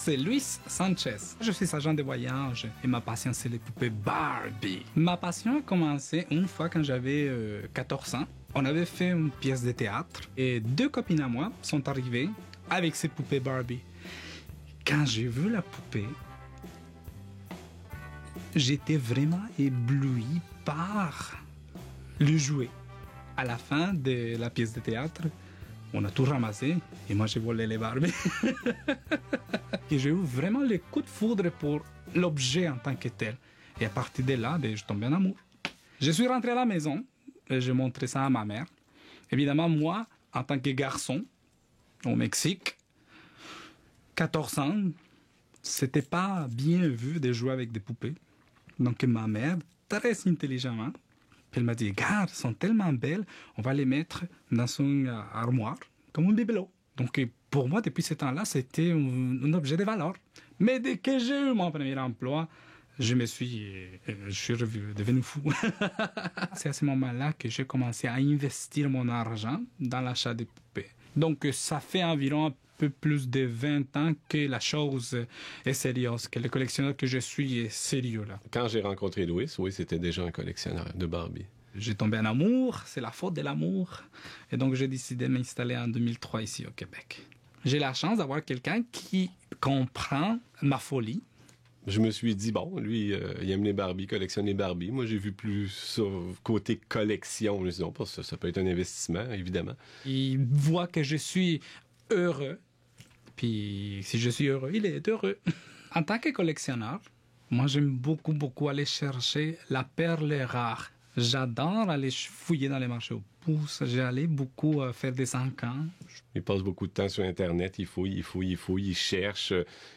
c'est Luis Sanchez. Je suis agent de voyage et ma passion, c'est les poupées Barbie. Ma passion a commencé une fois quand j'avais 14 ans. On avait fait une pièce de théâtre et 2 copines à moi sont arrivées avec ces poupées Barbie. Quand j'ai vu la poupée, j'étais vraiment ébloui par le jouet. À la fin de la pièce de théâtre, on a tout ramassé et moi j'ai volé les Barbies. Et j'ai eu vraiment le coup de foudre pour l'objet en tant que tel. Et à partir de là, je tombais en amour. Je suis rentré à la maison et j'ai montré ça à ma mère. Évidemment, moi, en tant que garçon, au Mexique, 14 ans, c'était pas bien vu de jouer avec des poupées. Donc ma mère, très intelligemment, elle m'a dit, regarde, elles sont tellement belles, on va les mettre dans son armoire, comme un bibelot. Donc pour moi, depuis ce temps-là, c'était un objet de valeur. Mais dès que j'ai eu mon premier emploi, je suis devenu fou. C'est à ce moment-là que j'ai commencé à investir mon argent dans l'achat de poupées. Donc ça fait environ un peu plus de 20 ans que la chose est sérieuse, que le collectionneur que je suis est sérieux là. Quand j'ai rencontré Louis, oui, c'était déjà un collectionneur de Barbie. J'ai tombé en amour, c'est la faute de l'amour. Et donc j'ai décidé de m'installer en 2003 ici au Québec. J'ai la chance d'avoir quelqu'un qui comprend ma folie. Je me suis dit, bon, lui, il aime les Barbies, collectionne les Barbies. Moi, j'ai vu plus ça côté collection. Je me suis dit, non, parce que ça peut être un investissement, évidemment. Il voit que je suis heureux. Puis si je suis heureux, il est heureux. En tant que collectionneur, moi, j'aime beaucoup aller chercher la perle rare. J'adore aller fouiller dans les marchés aux puces. J'ai allé beaucoup faire des encans. Il passe beaucoup de temps sur Internet, il fouille, il cherche,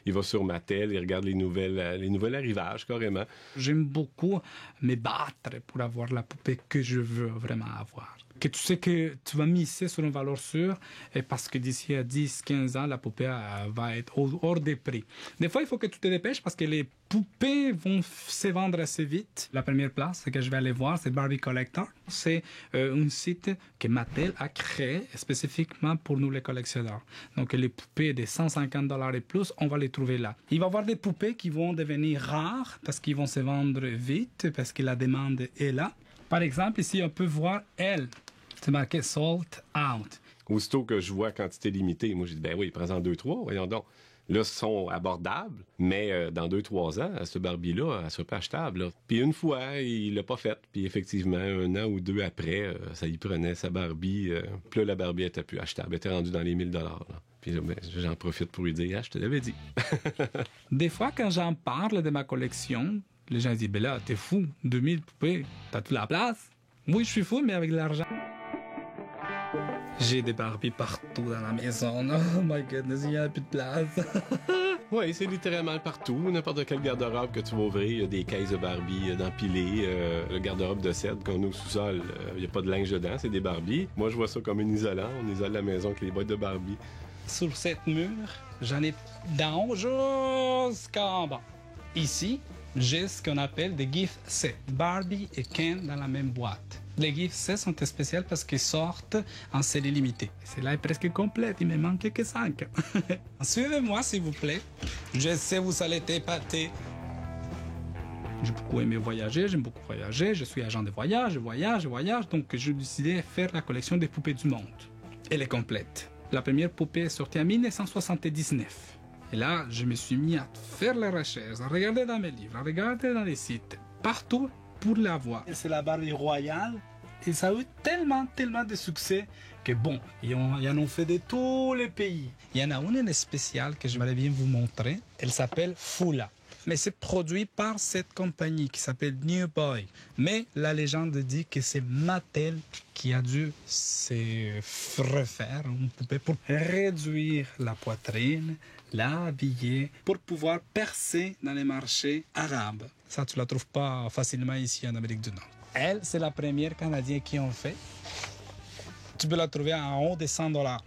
il va sur Mattel, il regarde les nouvelles arrivages, carrément. J'aime beaucoup me battre pour avoir la poupée que je veux vraiment avoir. Que tu sais que tu vas miser sur une valeur sûre et parce que d'ici à 10-15 ans, la poupée va être hors des prix. Des fois, il faut que tu te dépêches parce que les poupées vont se vendre assez vite. La première place que je vais aller voir, c'est Barbie Collector. C'est un site que Mattel a créé spécifiquement pour nous les collectionneurs. Donc les poupées de $150 et plus, on va les trouver là. Il va y avoir des poupées qui vont devenir rares parce qu'ils vont se vendre vite, parce que la demande est là. Par exemple, ici, on peut voir elle. C'est marqué Sold Out. Aussitôt que je vois quantité limitée, moi j'ai dit, ben oui, prends-en 2-3, voyons donc. Là, ce sont abordables, mais dans 2-3 ans, ce Barbie-là, elle sera pas achetable. Là. Puis une fois, il l'a pas faite. Puis effectivement, 1 an ou 2 après, ça y prenait sa Barbie. Puis là, la Barbie était plus achetable. Elle était rendue dans les $1000. Là. Puis là, ben, j'en profite pour lui dire, je te l'avais dit. Des fois, quand j'en parle de ma collection, les gens disent, ben là, t'es fou, 2000 poupées, t'as toute la place. Oui, je suis fou, mais avec de l'argent. J'ai des Barbies partout dans la maison. Oh my goodness, il n'y a plus de place. Oui, c'est littéralement partout. N'importe quel garde-robe que tu vas ouvrir, il y a des caisses de Barbie d'empilées. Le garde-robe de cèdre qu'on a au sous-sol, il n'y a pas de linge dedans, c'est des Barbies. Moi, je vois ça comme un isolant. On isole la maison avec les boîtes de Barbie. Sur cette mur, j'en ai d'en haut jusqu'en bas. Ici, j'ai ce qu'on appelle des gift sets. Barbie et Ken dans la même boîte. Les gift sets sont spéciaux parce qu'ils sortent en série limitée. Celle-là est presque complète, il me manque que 5. Suivez-moi, s'il vous plaît. Je sais, vous allez être épatés. J'ai beaucoup aimé voyager, j'aime beaucoup voyager. Je suis agent de voyage, je voyage. Donc, j'ai décidé de faire la collection des poupées du monde. Elle est complète. La première poupée est sortie en 1979. Et là, je me suis mis à faire les recherches, à regarder dans mes livres, à regarder dans les sites, partout pour la voir. C'est la Barbie royale. Et ça a eu tellement de succès que bon, ils en ont fait de tous les pays. Il y en a une spéciale que j'aimerais bien vous montrer. Elle s'appelle Fula. Mais c'est produit par cette compagnie qui s'appelle New Boy. Mais la légende dit que c'est Mattel qui a dû se refaire une poupée pour réduire la poitrine, la habiller, pour pouvoir percer dans les marchés arabes. Ça, tu la trouves pas facilement ici en Amérique du Nord. Elle, c'est la première Canadienne qui en fait. Tu peux la trouver en haut de $100.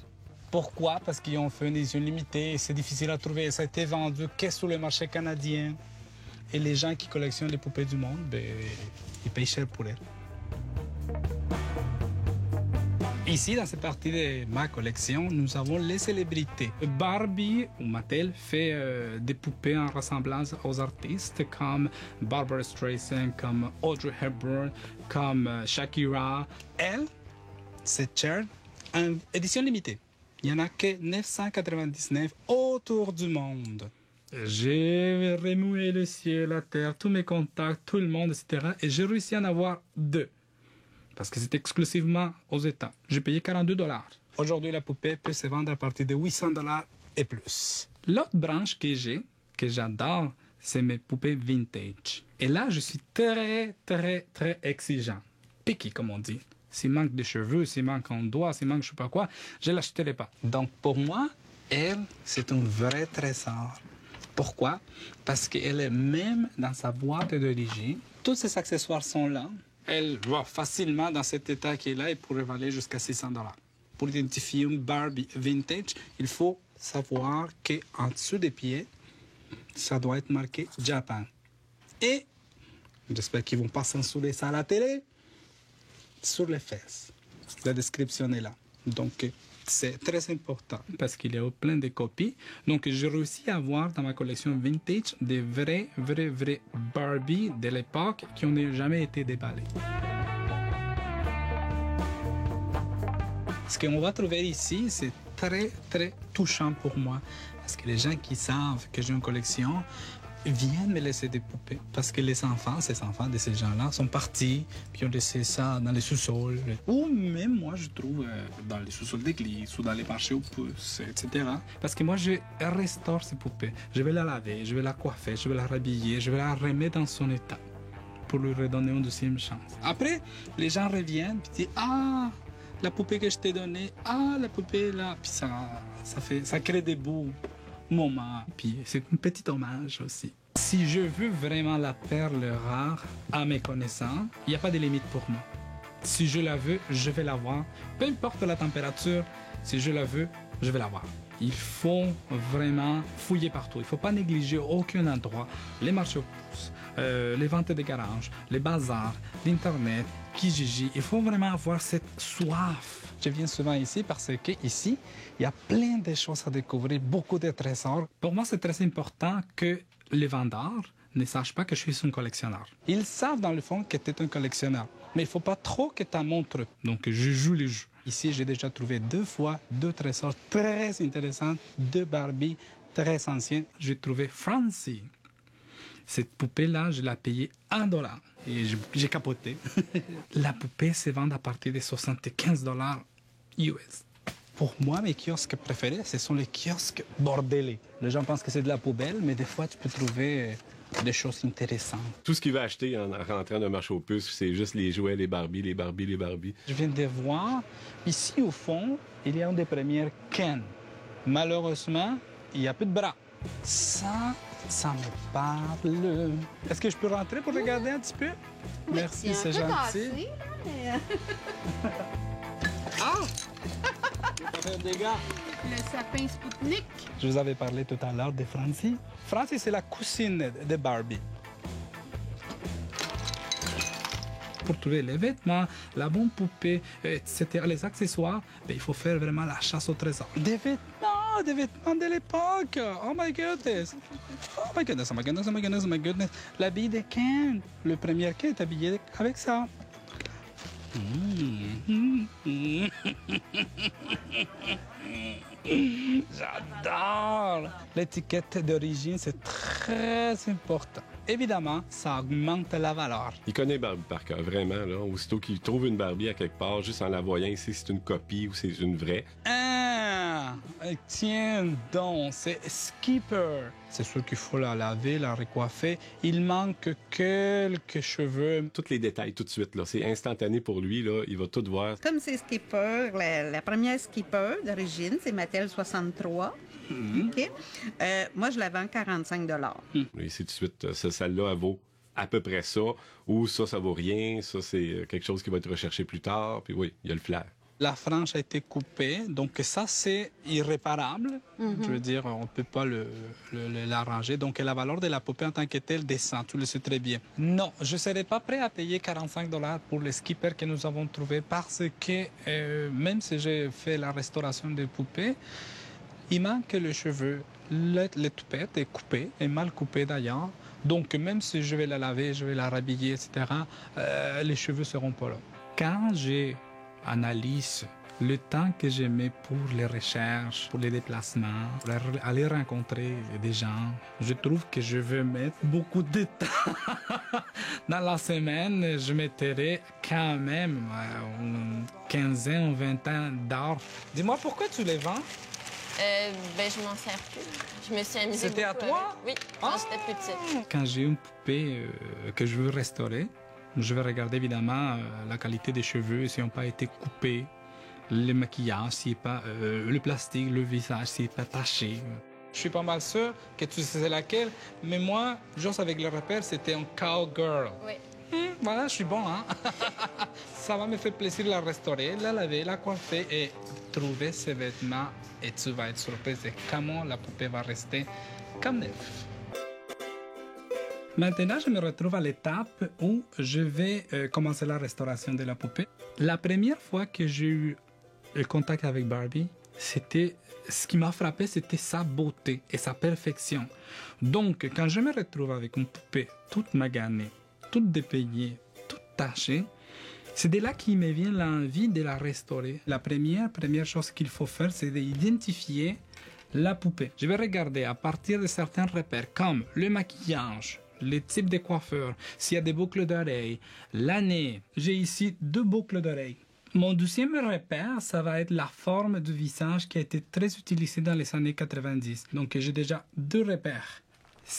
Pourquoi? Parce qu'ils ont fait une édition limitée et c'est difficile à trouver. Ça a été vendu que sur le marché canadien. Et les gens qui collectionnent les poupées du monde, ben, ils payent cher pour elles. Ici, dans cette partie de ma collection, nous avons les célébrités. Barbie ou Mattel fait des poupées en ressemblance aux artistes comme Barbara Streisand, comme Audrey Hepburn, comme Shakira. Elle, cette Cher, en édition limitée. Il n'y en a que 999 autour du monde. J'ai remoué le ciel, la terre, tous mes contacts, tout le monde, etc. Et j'ai réussi à en avoir 2. Parce que c'est exclusivement aux États. J'ai payé 42 $. Aujourd'hui, la poupée peut se vendre à partir de 800 $ et plus. L'autre branche que j'ai, que j'adore, c'est mes poupées vintage. Et là, je suis très, très, très exigeant. Picky, comme on dit. S'il manque de cheveux, s'il manque un doigt, s'il manque je sais pas quoi, je ne l'achèterai pas. Donc, pour moi, elle, c'est un vrai trésor. Pourquoi? Parce qu'elle est même dans sa boîte d'origine. Tous ses accessoires sont là. Elle va facilement dans cet état qui est là et pourrait valer jusqu'à 600 $. Pour identifier une Barbie vintage, il faut savoir qu'en dessous des pieds, ça doit être marqué Japan. Et, j'espère qu'ils ne vont pas censurer ça à la télé, sur les fesses. La description est là. Donc, c'est très important parce qu'il y a plein de copies. Donc, j'ai réussi à avoir dans ma collection vintage des vrais Barbie de l'époque qui n'ont jamais été déballés. Ce qu'on va trouver ici, c'est très, très touchant pour moi. Parce que les gens qui savent que j'ai une collection viennent me laisser des poupées. Parce que les enfants, ces enfants de ces gens-là, sont partis, puis ont laissé ça dans les sous-sols. Ou même moi, je trouve dans les sous-sols d'église ou dans les marchés aux puces, etc. Parce que moi, je restaure ces poupées. Je vais la laver, je vais la coiffer, je vais la rhabiller, je vais la remettre dans son état pour lui redonner une deuxième chance. Après, les gens reviennent, puis disent « Ah, la poupée que je t'ai donnée, ah, la poupée là. » Puis ça crée des beaux moments. Puis c'est un petit hommage aussi. Si je veux vraiment la perle rare, à mes connaissances, il n'y a pas de limite pour moi. Si je la veux, je vais la voir. Peu importe la température, si je la veux, je vais la voir. Il faut vraiment fouiller partout. Il ne faut pas négliger aucun endroit. Les marchés aux puces, les ventes de garages, les bazars, l'Internet, Kijiji. Il faut vraiment avoir cette soif. Je viens souvent ici parce que ici, il y a plein de choses à découvrir, beaucoup de trésors. Pour moi, c'est très important que les vendeurs ne sachent pas que je suis un collectionneur. Ils savent dans le fond que tu es un collectionneur, mais il ne faut pas trop que tu en montres. Donc, je joue les jeux. Ici, j'ai déjà trouvé 2 fois 2 trésors très intéressants, 2 Barbie très anciennes. J'ai trouvé Francie. Cette poupée-là, je l'ai payée $1. Et j'ai capoté. La poupée se vend à partir de 75 $ US. Pour moi, mes kiosques préférés, ce sont les kiosques bordélés. Les gens pensent que c'est de la poubelle, mais des fois, tu peux trouver des choses intéressantes. Tout ce qu'il va acheter en rentrant d'un marché aux puces, c'est juste les jouets, les Barbies. Je viens de voir, ici au fond, il y a une des premières Ken. Malheureusement, il n'y a plus de bras. Ça me parle. Est-ce que je peux rentrer pour regarder un petit peu? Oui, merci, c'est gentil. Cassé, là, mais... Ah! Ça fait des dégâts. Le sapin Spoutnik. Je vous avais parlé tout à l'heure de Francie. Francie, c'est la cousine de Barbie. Pour trouver les vêtements, la bonne poupée, etc., les accessoires, il faut faire vraiment la chasse au trésor. Des vêtements de l'époque. Oh my goodness. Oh my goodness, oh my goodness, oh my goodness, oh my goodness. L'habit de Ken. Le premier Ken est habillé avec ça. J'adore! L'étiquette d'origine, c'est très important. Évidemment, ça augmente la valeur. Il connaît Barbie par cœur, vraiment. Là. Aussitôt qu'il trouve une Barbie à quelque part, juste en la voyant, il sait si c'est une copie ou c'est une vraie. Ah! Tiens donc, c'est Skipper. C'est sûr qu'il faut la laver, la recoiffer. Il manque quelques cheveux. Tous les détails tout de suite, là. C'est instantané pour lui, là. Il va tout voir. Comme c'est Skipper, la première Skipper d'origine, c'est Mattel 63. OK. Moi, je la vends 45 $. Et c'est tout de suite, celle-là, elle vaut à peu près ça. Ou ça vaut rien. Ça, c'est quelque chose qui va être recherché plus tard. Puis oui, il y a le flair. La frange a été coupée, donc ça c'est irréparable. Je veux dire, on ne peut pas l'arranger. Donc la valeur de la poupée en tant que telle descend, tu le sais très bien. Non, je ne serais pas prêt à payer 45 $ pour le skipper que nous avons trouvé parce que même si j'ai fait la restauration des poupées, il manque les cheveux. Le toupette est coupée, est mal coupée d'ailleurs. Donc même si je vais la laver, je vais la rhabiller, etc., les cheveux ne seront pas là. Quand j'analyse le temps que je mets pour les recherches, pour les déplacements, pour aller rencontrer des gens, je trouve que je veux mettre beaucoup de temps. Dans la semaine, je mettrai quand même une quinzaine ou 20 ans d'heures. Dis-moi, pourquoi tu les vends? Je m'en sers plus. Je me suis amusée. C'était à toi? Oui, quand j'étais petite. Quand j'ai une poupée que je veux restaurer, je vais regarder évidemment la qualité des cheveux, s'ils n'ont pas été coupés, le maquillage, le plastique, le visage, s'il n'est pas taché. Je suis pas mal sûr que tu sais laquelle, mais moi, juste avec le repère, c'était un cowgirl. Oui. Voilà, je suis bon, hein? Ça va me faire plaisir de la restaurer, la laver, la coiffer et trouver ses vêtements. Et tu vas être surprise de comment la poupée va rester comme neuf. Maintenant, je me retrouve à l'étape où je vais commencer la restauration de la poupée. La première fois que j'ai eu le contact avec Barbie, ce qui m'a frappé, c'était sa beauté et sa perfection. Donc, quand je me retrouve avec une poupée toute maganée, toute dépeigée, toute tachée, c'est de là qu'il me vient l'envie de la restaurer. La première chose qu'il faut faire, c'est d'identifier la poupée. Je vais regarder à partir de certains repères comme le maquillage, les types de coiffeurs, s'il y a des boucles d'oreilles, l'année. J'ai ici 2 boucles d'oreilles. Mon deuxième repère, ça va être la forme du visage qui a été très utilisée dans les années 90. Donc j'ai déjà 2 repères.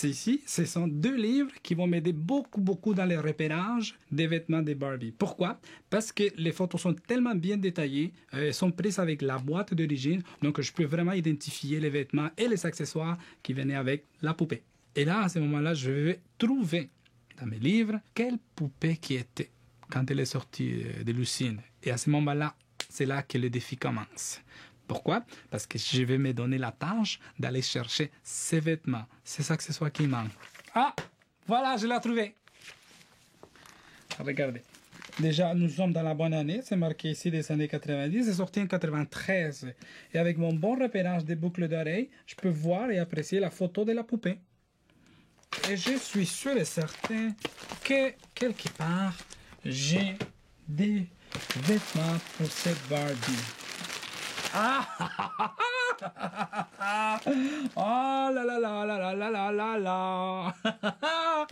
Ici, ce sont 2 livres qui vont m'aider beaucoup dans le repérage des vêtements de Barbie. Pourquoi? Parce que les photos sont tellement bien détaillées, elles sont prises avec la boîte d'origine, donc je peux vraiment identifier les vêtements et les accessoires qui venaient avec la poupée. Et là, à ce moment-là, je vais trouver dans mes livres quelle poupée qui était quand elle est sortie de l'usine. Et à ce moment-là, c'est là que le défi commence. Pourquoi? Parce que je vais me donner la tâche d'aller chercher ces vêtements, ces accessoires qui manquent. Ah! Voilà, je l'ai trouvé. Regardez. Déjà, nous sommes dans la bonne année. C'est marqué ici des années 90. C'est sorti en 93. Et avec mon bon repérage des boucles d'oreilles, je peux voir et apprécier la photo de la poupée. Et je suis sûr et certain que, quelque part, j'ai des vêtements pour cette Barbie. Ah! Oh là là là là là là là là.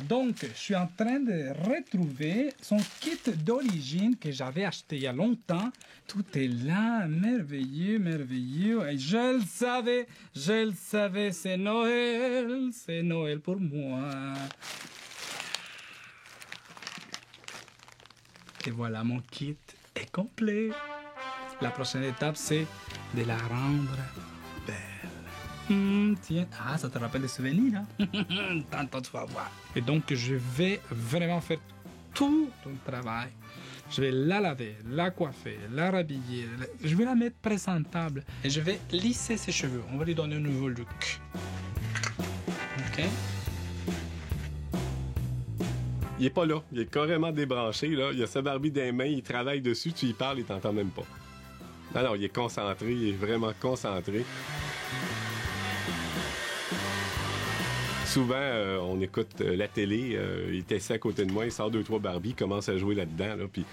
Donc, je suis en train de retrouver son kit d'origine que j'avais acheté il y a longtemps. Tout est là, merveilleux, merveilleux. Et je le savais, c'est Noël pour moi. Et voilà, mon kit est complet. La prochaine étape, c'est de la rendre belle. Tiens, ça te rappelle des souvenirs, hein? Tantôt, tu vas voir. Et donc, je vais vraiment faire tout le travail. Je vais la laver, la coiffer, la rhabiller. Je vais la mettre présentable. Et je vais lisser ses cheveux. On va lui donner un nouveau look. OK? Il est pas là. Il est carrément débranché, là. Il a sa Barbie dans les mains, il travaille dessus, tu y parles, il t'entend même pas. Non, il est concentré, il est vraiment concentré. Souvent, on écoute la télé, il est assis à côté de moi, il sort 2-3 Barbie, il commence à jouer là-dedans, là, puis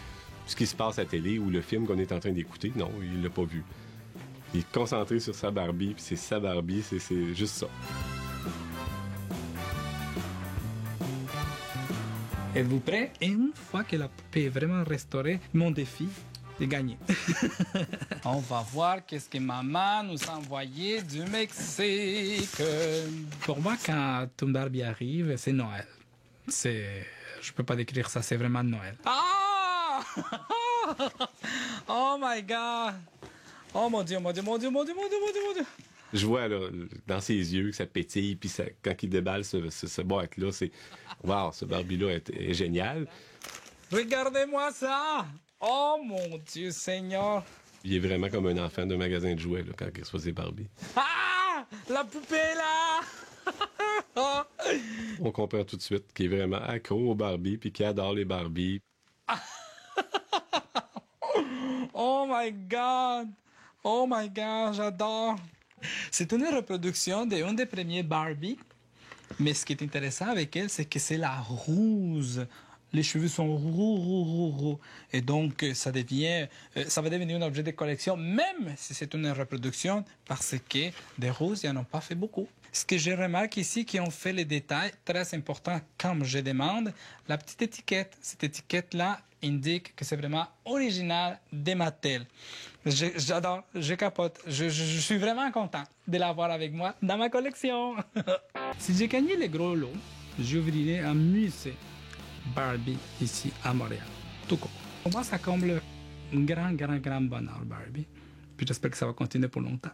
ce qui se passe à la télé ou le film qu'on est en train d'écouter, non, il l'a pas vu. Il est concentré sur sa Barbie, puis c'est sa Barbie, c'est juste ça. Êtes-vous prêts? Et une fois que la poupée est vraiment restaurée, mon défi est gagné. On va voir qu'est-ce que maman nous a envoyé du Mexique. Pour moi, quand une Barbie arrive, c'est Noël. Je peux pas décrire ça, c'est vraiment Noël. Ah! Oh my God! Oh mon Dieu, mon Dieu, mon Dieu, mon Dieu, mon Dieu, mon Dieu, mon Dieu! Je vois là, dans ses yeux que ça pétille, puis quand il déballe ce boîte-là, c'est... Wow, ce Barbie-là est génial. Regardez-moi ça! Oh mon Dieu Seigneur! Il est vraiment comme un enfant d'un magasin de jouets là, quand il reçoit ses Barbie. Ah! La poupée, là! On comprend tout de suite qu'il est vraiment accro aux Barbie puis qu'il adore les Barbie. Oh my God! Oh my God, j'adore! C'est une reproduction d'une des premiers Barbie. Mais ce qui est intéressant avec elle, c'est que c'est la rose. Les cheveux sont roux. Et donc, ça va devenir un objet de collection, même si c'est une reproduction, parce que des roses, ils n'en ont pas fait beaucoup. Ce que je remarque ici, qui ont fait les détails, très important, comme je demande, la petite étiquette. Cette étiquette-là indique que c'est vraiment original de Mattel. J'adore, je capote. Je suis vraiment content de l'avoir avec moi dans ma collection. Si j'ai gagné les gros lots, j'ouvrirai un musée Barbie ici à Montréal. Tout court. Pour moi, ça comble un grand bonheur, Barbie. Puis j'espère que ça va continuer pour longtemps.